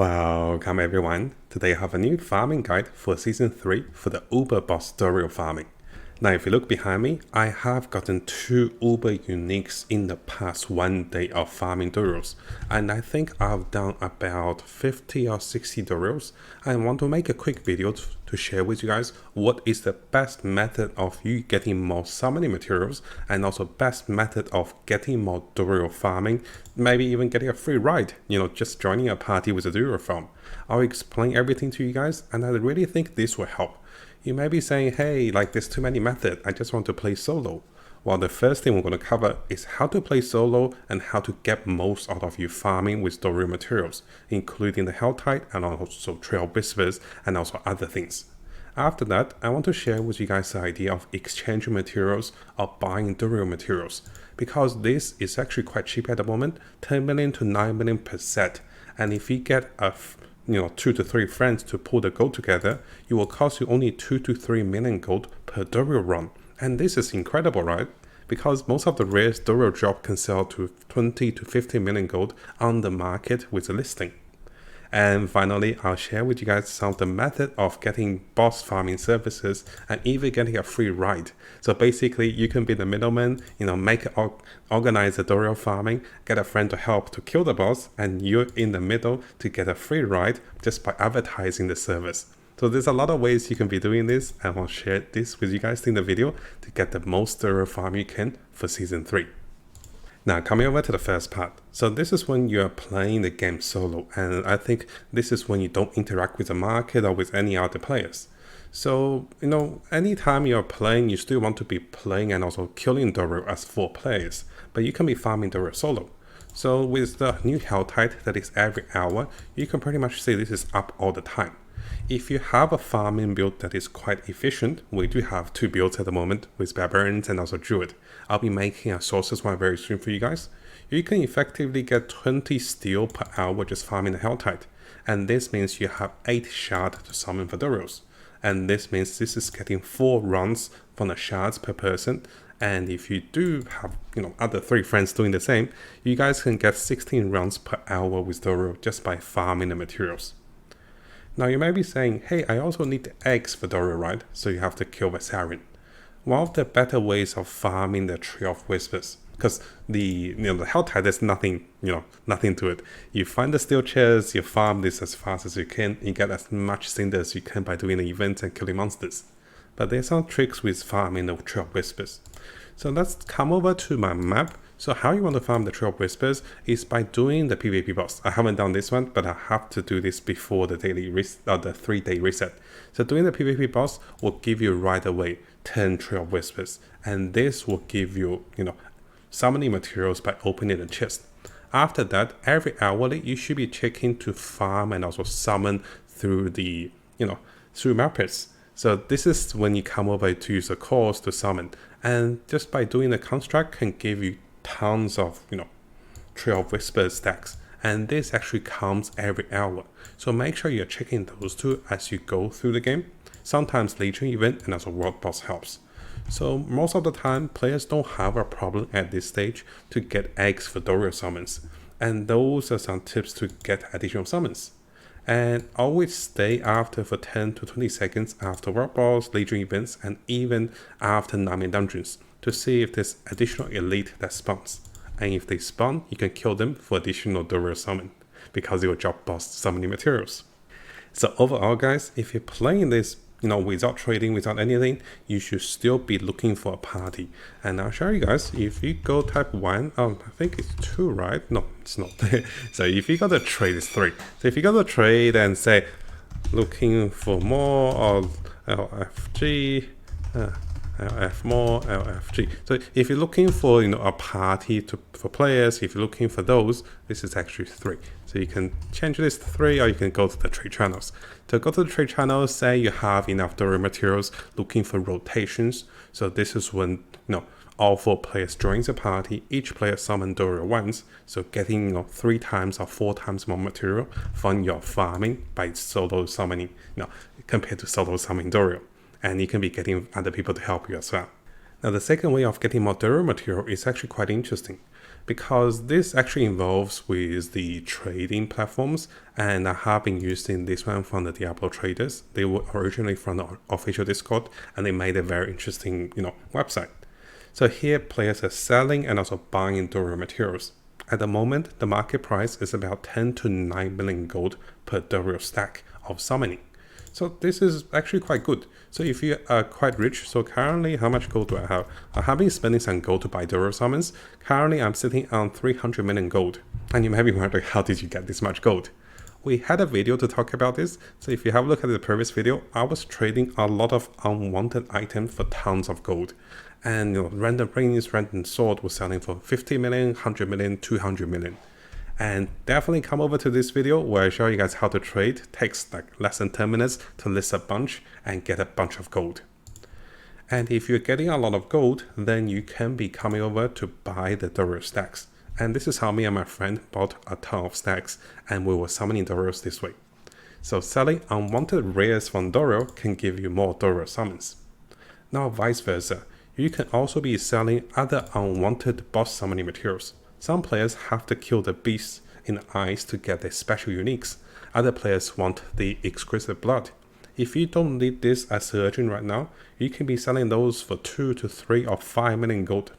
Welcome everyone. Today I have a new farming guide for Season 3 for the Uber Boss Duriel farming. Now if you look behind me, I have gotten 2 Uber uniques in the past 1 day of farming Duriels. And I think I've done about 50 or 60 Duriels. I want to make a quick video to share with you guys what is the best method of you getting more summoning materials and also best method of getting more Duriel farming, maybe even getting a free ride, just joining a party with a Duriel farm. I'll explain everything to you guys and I really think this will help. You may be saying, hey, there's too many methods, I just want to play solo. Well, the first thing we're going to cover is how to play solo and how to get most out of your farming with Duriel materials, including the Helltide and also Trail Whispers and also other things. After that, I want to share with you guys the idea of exchanging materials or buying Duriel materials, because this is actually quite cheap at the moment, 10 million to 9 million per set. And if you get a 2 to 3 friends to pull the gold together, it will cost you only 2 to 3 million gold per Duriel run. And this is incredible, right? Because most of the rare Duriel drop can sell to 20 to 50 million gold on the market with a listing. And finally, I'll share with you guys some of the method of getting boss farming services and even getting a free ride. So basically, you can be the middleman, organize the Duriel farming, get a friend to help to kill the boss, and you're in the middle to get a free ride just by advertising the service. So there's a lot of ways you can be doing this, and I'll share this with you guys in the video to get the most Duriel farm you can for Season 3. Now, coming over to the first part. So this is when you're playing the game solo, and I think this is when you don't interact with the market or with any other players. So, anytime you're playing, you still want to be playing and also killing Duriel as 4 players, but you can be farming Duriel solo. So with the new Helltide that is every hour, you can pretty much say this is up all the time. If you have a farming build that is quite efficient, we do have 2 builds at the moment with Barbarians and also Druid. I'll be making a sources one very soon for you guys. You can effectively get 20 steel per hour just farming the Helltide. And this means you have 8 shards to summon for Duriels. And this means this is getting 4 runs from the shards per person. And if you do have, other 3 friends doing the same, you guys can get 16 runs per hour with Duriel just by farming the materials. Now you may be saying, hey, I also need the eggs for Duriel, right? So you have to kill Vasarian. One of the better ways of farming the Tree of Whispers, because the Helltide, there's nothing to it. You find the steel chairs, you farm this as fast as you can, you get as much cinder as you can by doing the events and killing monsters. But there's some tricks with farming the Tree of Whispers. So let's come over to my map. So how you want to farm the Tree of Whispers is by doing the PvP boss. I haven't done this one, but I have to do this before the daily the 3-day reset. So doing the PvP boss will give you right away 10 Tree of Whispers, and this will give you, summoning materials by opening the chest. After that, every hourly you should be checking to farm and also summon through the, through mappers. So this is when you come over to use the cores to summon, and just by doing the construct can give you tons of Tree of Whispers stacks, and this actually comes every hour. So make sure you're checking those 2 as you go through the game. Sometimes Legion event and also World Boss helps. So most of the time players don't have a problem at this stage to get eggs for Duriel summons, and those are some tips to get additional summons. And always stay after for 10 to 20 seconds after World Boss, Legion events, and even after Nami dungeons to see if there's additional elite that spawns. And if they spawn, you can kill them for additional Duriel summon, because it will drop boss summoning materials. So overall guys, if you're playing this without trading, without anything, you should still be looking for a party. And I'll show you guys, if you go type 1, I think it's 2, right? No, it's not. So if you go to trade, it's 3. So if you go to trade and say, looking for more of LFG, LF more, LFG. So if you're looking for a party for players, if you're looking for those, this is actually 3. So you can change this to 3, or you can go to the trade channels. To go to the trade channels, say you have enough Duriel materials, looking for rotations. So this is when all 4 players join the party, each player summon Duriel once, so getting 3 times or 4 times more material from your farming by solo summoning, compared to solo summoning Duriel. And you can be getting other people to help you as well. Now, the second way of getting more Duriell material is actually quite interesting, because this actually involves with the trading platforms, and I have been using this one from the Diablo traders. They were originally from the official Discord, and they made a very interesting, website. So here players are selling and also buying Duriell materials. At the moment, the market price is about 10 to 9 million gold per Duriell stack of summoning. So this is actually quite good. So if you are quite rich, so currently how much gold do I have? I have been spending some gold to buy Duriell summons. Currently I'm sitting on 300 million gold. And you may be wondering, how did you get this much gold? We had a video to talk about this, so if you have a look at the previous video, I was trading a lot of unwanted items for tons of gold. And random rings, random sword was selling for 50 million, 100 million, 200 million. And definitely come over to this video where I show you guys how to trade. Takes like less than 10 minutes to list a bunch and get a bunch of gold. And if you're getting a lot of gold, then you can be coming over to buy the Duriell stacks. And this is how me and my friend bought a ton of stacks, and we were summoning Duriels this way. So selling unwanted rares from Duriell can give you more Duriell summons. Now vice versa, you can also be selling other unwanted boss summoning materials. Some players have to kill the beasts in the eyes to get their special uniques. Other players want the exquisite blood. If you don't need this as urgent right now, you can be selling those for 2 to 3 or 5 million gold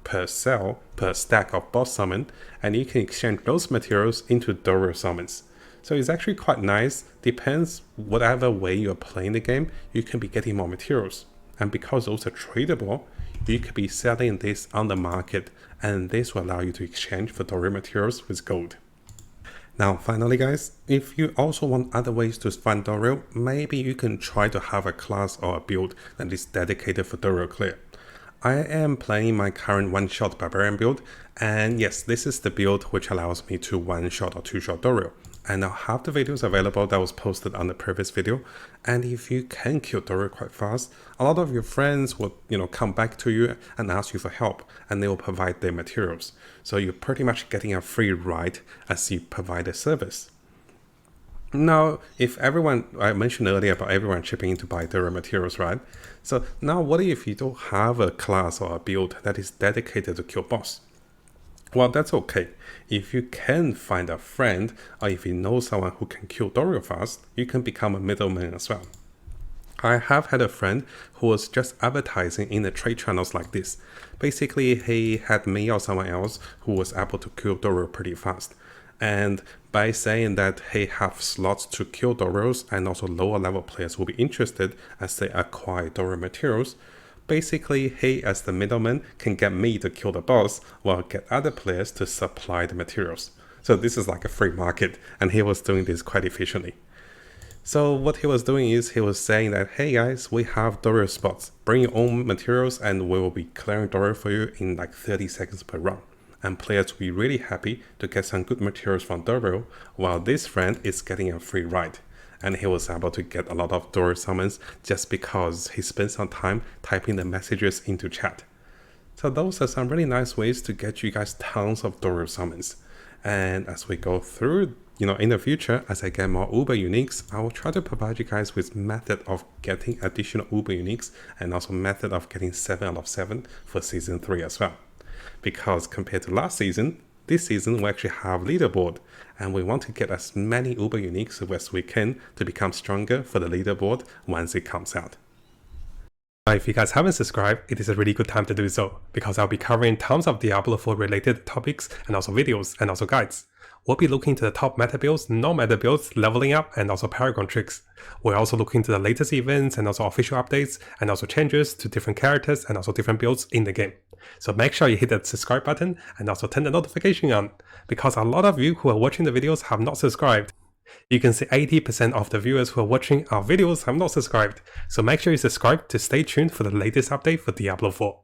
per stack of boss summon, and you can exchange those materials into Duriell summons. So it's actually quite nice. Depends whatever way you're playing the game, you can be getting more materials. And because those are tradable, you could be selling this on the market, and this will allow you to exchange for Duriell materials with gold. Now finally guys, if you also want other ways to find Duriell, maybe you can try to have a class or a build that is dedicated for Duriell clear. I am playing my current one-shot barbarian build, and yes, this is the build which allows me to one-shot or two-shot Duriell. And I'll have the videos available that was posted on the previous video. And if you can kill Duriell quite fast, a lot of your friends will come back to you and ask you for help, and they will provide their materials. So you're pretty much getting a free ride as you provide a service. Now, if everyone, I mentioned earlier about everyone chipping in to buy Duriell materials, right? So now what if you don't have a class or a build that is dedicated to kill boss? Well, that's okay. If you can find a friend, or if you know someone who can kill Duriell fast, you can become a middleman as well. I have had a friend who was just advertising in the trade channels like this. Basically, he had me or someone else who was able to kill Duriell pretty fast. And by saying that he have slots to kill Duriels, and also lower level players will be interested as they acquire Duriell materials, basically he as the middleman can get me to kill the boss while get other players to supply the materials. So this is like a free market, and he was doing this quite efficiently. So what he was doing is he was saying that, hey guys, we have Duriell spots, bring your own materials and we will be clearing Duriell for you in like 30 seconds per run. And players will be really happy to get some good materials from Duriell, while this friend is getting a free ride. And he was able to get a lot of Duriell summons just because he spent some time typing the messages into chat. So those are some really nice ways to get you guys tons of Duriell summons. And as we go through, in the future, as I get more Uber uniques, I will try to provide you guys with method of getting additional Uber uniques, and also method of getting 7 out of 7 for season 3 as well. Because compared to last season, this season we actually have leaderboard, and we want to get as many Uber uniques as we can to become stronger for the leaderboard once it comes out. Now, if you guys haven't subscribed, it is a really good time to do so, because I'll be covering tons of Diablo 4 related topics and also videos and also guides. We'll be looking to the top meta builds, non-meta builds, leveling up, and also Paragon tricks. We're also looking to the latest events and also official updates, and also changes to different characters and also different builds in the game. So make sure you hit that subscribe button and also turn the notification on, because a lot of you who are watching the videos have not subscribed. You can see 80% of the viewers who are watching our videos have not subscribed, so make sure you subscribe to stay tuned for the latest update for Diablo 4.